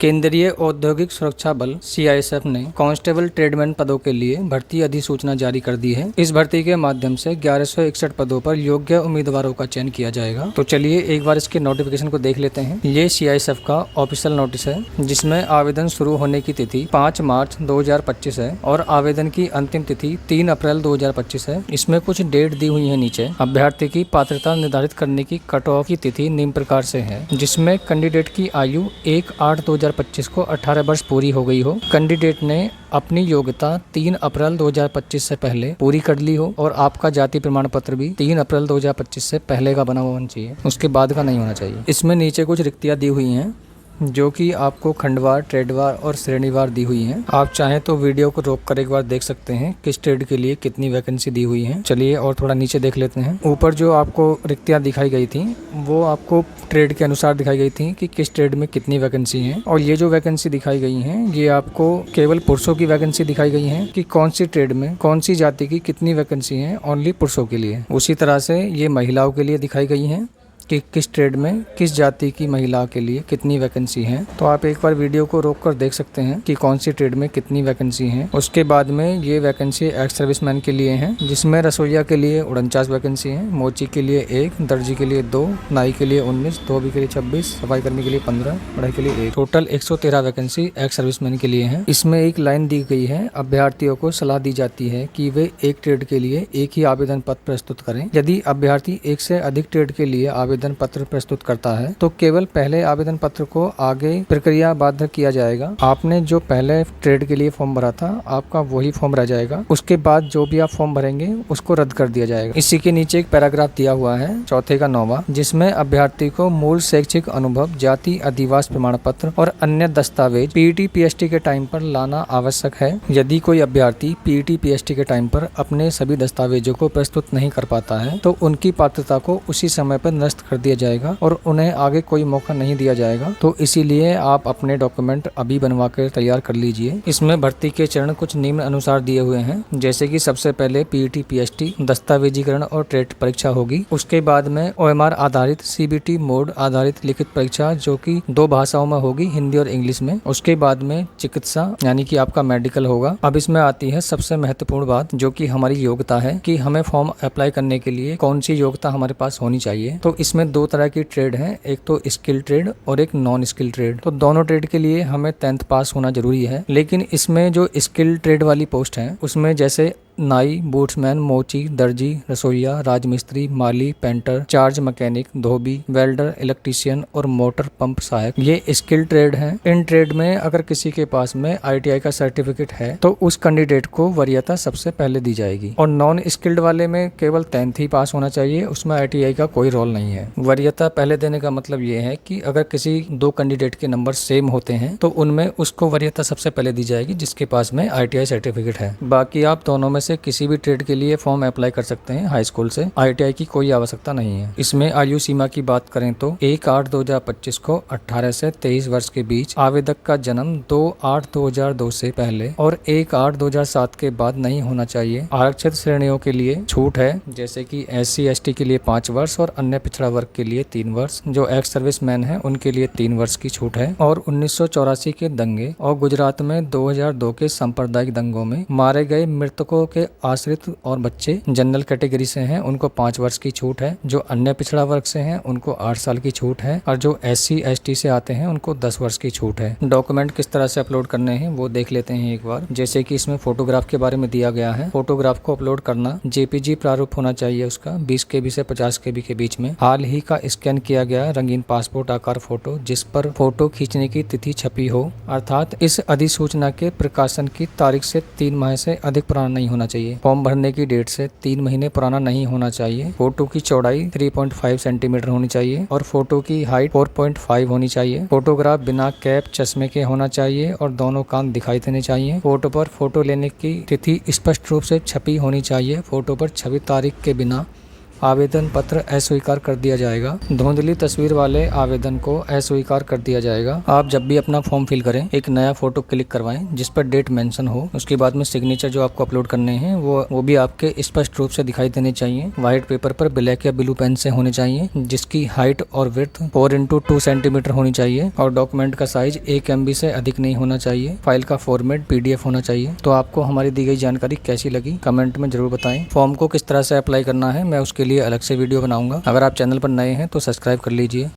केंद्रीय औद्योगिक सुरक्षा बल सीआईएसएफ ने कांस्टेबल ट्रेडमैन पदों के लिए भर्ती अधिसूचना जारी कर दी है। इस भर्ती के माध्यम से 1161 पदों पर योग्य उम्मीदवारों का चयन किया जाएगा। तो चलिए एक बार इसके नोटिफिकेशन को देख लेते हैं। ये सीआईएसएफ का ऑफिशियल नोटिस है, जिसमें आवेदन शुरू होने की तिथि 5 मार्च 2025 है और आवेदन की अंतिम तिथि 3 अप्रैल 2025 है। इसमें कुछ डेट दी हुई है नीचे। अभ्यर्थी की पात्रता निर्धारित करने की कट ऑफ की तिथि निम्न प्रकार से है, जिसमें कैंडिडेट की आयु 1/8/2025 को 18 वर्ष पूरी हो गई हो, कैंडिडेट ने अपनी योग्यता 3 अप्रैल 2025 से पहले पूरी कर ली हो और आपका जाति प्रमाण पत्र भी 3 अप्रैल 2025 से पहले का बना होना चाहिए, उसके बाद का नहीं होना चाहिए। इसमें नीचे कुछ रिक्तियां दी हुई हैं जो कि आपको खंडवार, ट्रेडवार और श्रेणीवार दी हुई हैं। आप चाहें तो वीडियो को रोक कर एक बार देख सकते हैं किस ट्रेड के लिए कितनी वैकेंसी दी हुई है। चलिए और थोड़ा नीचे देख लेते हैं। ऊपर जो आपको रिक्तियां दिखाई गई थी वो आपको ट्रेड के अनुसार दिखाई गई थी कि किस ट्रेड में कितनी वैकेंसी है, और ये जो वैकेंसी दिखाई गई है ये आपको केवल पुरुषों की वैकेंसी दिखाई गई है कि कौन सी ट्रेड में कौन सी जाति की कितनी वैकेंसी है, ओनली पुरुषों के लिए। उसी तरह से ये महिलाओं के लिए दिखाई गई है कि किस ट्रेड में किस जाति की महिला के लिए कितनी वैकेंसी है। तो आप एक बार वीडियो को रोक कर देख सकते हैं कि कौन सी ट्रेड में कितनी वैकेंसी है। उसके बाद में ये वैकेंसी एक्स सर्विसमैन के लिए है, जिसमें रसोईया के लिए 49 वैकेंसी है, मोची के लिए 1, दर्जी के लिए 2, नाई के लिए 19, धोबी के लिए 26, सफाई कर्मी के लिए 15, पढ़ाई के लिए 1। टोटल 113 वैकेंसी एक्स सर्विसमैन के लिए है। इसमें एक लाइन दी गई है, अभ्यर्थियों को सलाह दी जाती है कि वे एक ट्रेड के लिए एक ही आवेदन पत्र प्रस्तुत करें। यदि अभ्यर्थी एक से अधिक ट्रेड के लिए आवेदन पत्र प्रस्तुत करता है तो केवल पहले आवेदन पत्र को आगे प्रक्रिया बाध्य किया जाएगा। आपने जो पहले ट्रेड के लिए फॉर्म भरा था आपका वही फॉर्म रह जाएगा। उसके बाद जो भी आप फॉर्म भरेंगे उसको रद्द कर दिया जाएगा। इसी के नीचे एक पैराग्राफ दिया हुआ है, चौथे का 9वां, जिसमें अभ्यर्थी को मूल शैक्षिक अनुभव, जाति अधिवास प्रमाण पत्र और अन्य दस्तावेज पीईटी पीएचटी के टाइम पर लाना आवश्यक है। यदि कोई अभ्यर्थी पीईटी पीएचटी के टाइम पर अपने सभी दस्तावेजों को प्रस्तुत नहीं कर पाता है तो उनकी पात्रता को उसी समय पर नष्ट कर दिया जाएगा और उन्हें आगे कोई मौका नहीं दिया जाएगा। तो इसीलिए आप अपने डॉक्यूमेंट अभी बनवा कर तैयार कर लीजिए। इसमें भर्ती के चरण कुछ निम्न अनुसार दिए हुए हैं, जैसे कि सबसे पहले पीईटी पीएचटी दस्तावेजीकरण और ट्रेड परीक्षा होगी। उसके बाद में ओएमआर आधारित सीबीटी मोड आधारित लिखित परीक्षा जो कि 2 भाषाओं में होगी, हिंदी और इंग्लिश में। उसके बाद में चिकित्सा यानी कि आपका मेडिकल होगा। अब इसमें आती है सबसे महत्वपूर्ण बात जो कि हमारी योग्यता है कि हमें फॉर्म अप्लाई करने के लिए कौन सी योग्यता हमारे पास होनी चाहिए। तो इसमें 2 तरह की ट्रेड है, एक तो स्किल ट्रेड और एक नॉन स्किल ट्रेड। तो दोनों ट्रेड के लिए हमें 10th पास होना जरूरी है, लेकिन इसमें जो स्किल ट्रेड वाली पोस्ट है उसमें जैसे नाई, बूट्समैन, मोची, दर्जी, रसोईया, राजमिस्त्री, माली, पेंटर, चार्ज मैकेनिक, धोबी, वेल्डर, इलेक्ट्रीशियन और मोटर पंप सहायक, ये स्किल ट्रेड हैं। इन ट्रेड में अगर किसी के पास में आईटीआई का सर्टिफिकेट है तो उस कैंडिडेट को वरीयता सबसे पहले दी जाएगी। और नॉन स्किल्ड वाले में केवल 10th ही पास होना चाहिए, उसमें आईटीआई का कोई रोल नहीं है। वरीयता पहले देने का मतलब ये है कि अगर किसी 2 कैंडिडेट के नंबर सेम होते हैं तो उनमें उसको वरीयता सबसे पहले दी जाएगी जिसके पास में आईटीआई सर्टिफिकेट है। बाकी आप दोनों में से किसी भी ट्रेड के लिए फॉर्म अप्लाई कर सकते हैं हाई स्कूल से, आईटीआई की कोई आवश्यकता नहीं है। इसमें आयु सीमा की बात करें तो 1/8/2025 को 18 से 23 वर्ष के बीच, आवेदक का जन्म 2/8/2002 से पहले और 1/8/2007 के बाद नहीं होना चाहिए। आरक्षित श्रेणियों के लिए छूट है, जैसे कि SC ST के लिए 5 वर्ष और अन्य पिछड़ा वर्ग के लिए 3 वर्ष। जो एक्स सर्विसमैन है उनके लिए 3 वर्ष की छूट है। और 1984 के दंगे और गुजरात में 2002 के सांप्रदायिक दंगों में मारे गए मृतकों के आश्रित और बच्चे जनरल कैटेगरी से हैं उनको 5 वर्ष की छूट है। जो अन्य पिछड़ा वर्ग से हैं उनको 8 साल की छूट है और जो SC ST से आते हैं उनको 10 वर्ष की छूट है। डॉक्यूमेंट किस तरह से अपलोड करने हैं वो देख लेते हैं एक बार। जैसे कि इसमें फोटोग्राफ के बारे में दिया गया है। फोटोग्राफ को अपलोड करना JPG प्रारूप होना चाहिए उसका 20 KB से 50 KB के बीच में। हाल ही का स्कैन किया गया रंगीन पासपोर्ट आकार फोटो जिस पर फोटो खींचने की तिथि छपी हो, अर्थात इस अधिसूचना के प्रकाशन की तारीख से 3 माह से अधिक पुराना नहीं होना चाहिए। फॉर्म भरने की डेट से 3 महीने पुराना नहीं होना चाहिए। फोटो की चौड़ाई 3.5 सेंटीमीटर होनी चाहिए और फोटो की हाइट 4.5 होनी चाहिए। फोटोग्राफ बिना कैप चश्मे के होना चाहिए और दोनों कान दिखाई देने चाहिए। फोटो पर फोटो लेने की तिथि स्पष्ट रूप से छपी होनी चाहिए। फोटो पर छवि तारीख के बिना आवेदन पत्र अस्वीकार कर दिया जाएगा। धुंधली तस्वीर वाले आवेदन को अस्वीकार कर दिया जाएगा। आप जब भी अपना फॉर्म फिल करें एक नया फोटो क्लिक करवाएं जिस पर डेट मेंशन हो। उसके बाद में सिग्नेचर जो आपको अपलोड करने हैं वो भी आपके स्पष्ट रूप से दिखाई देने चाहिए। व्हाइट पेपर पर ब्लैक या ब्लू पेन से होने चाहिए, जिसकी हाइट और विड्थ 4x2 सेंटीमीटर होनी चाहिए और डॉक्यूमेंट का साइज 1 MB से अधिक नहीं होना चाहिए। फाइल का फॉर्मेट PDF होना चाहिए। तो आपको हमारी दी गई जानकारी कैसी लगी कमेंट में जरूर बताएं। फॉर्म को किस तरह से अप्लाई करना है मैं उसके लिए अलग से वीडियो बनाऊंगा। अगर आप चैनल पर नए हैं तो सब्सक्राइब कर लीजिए।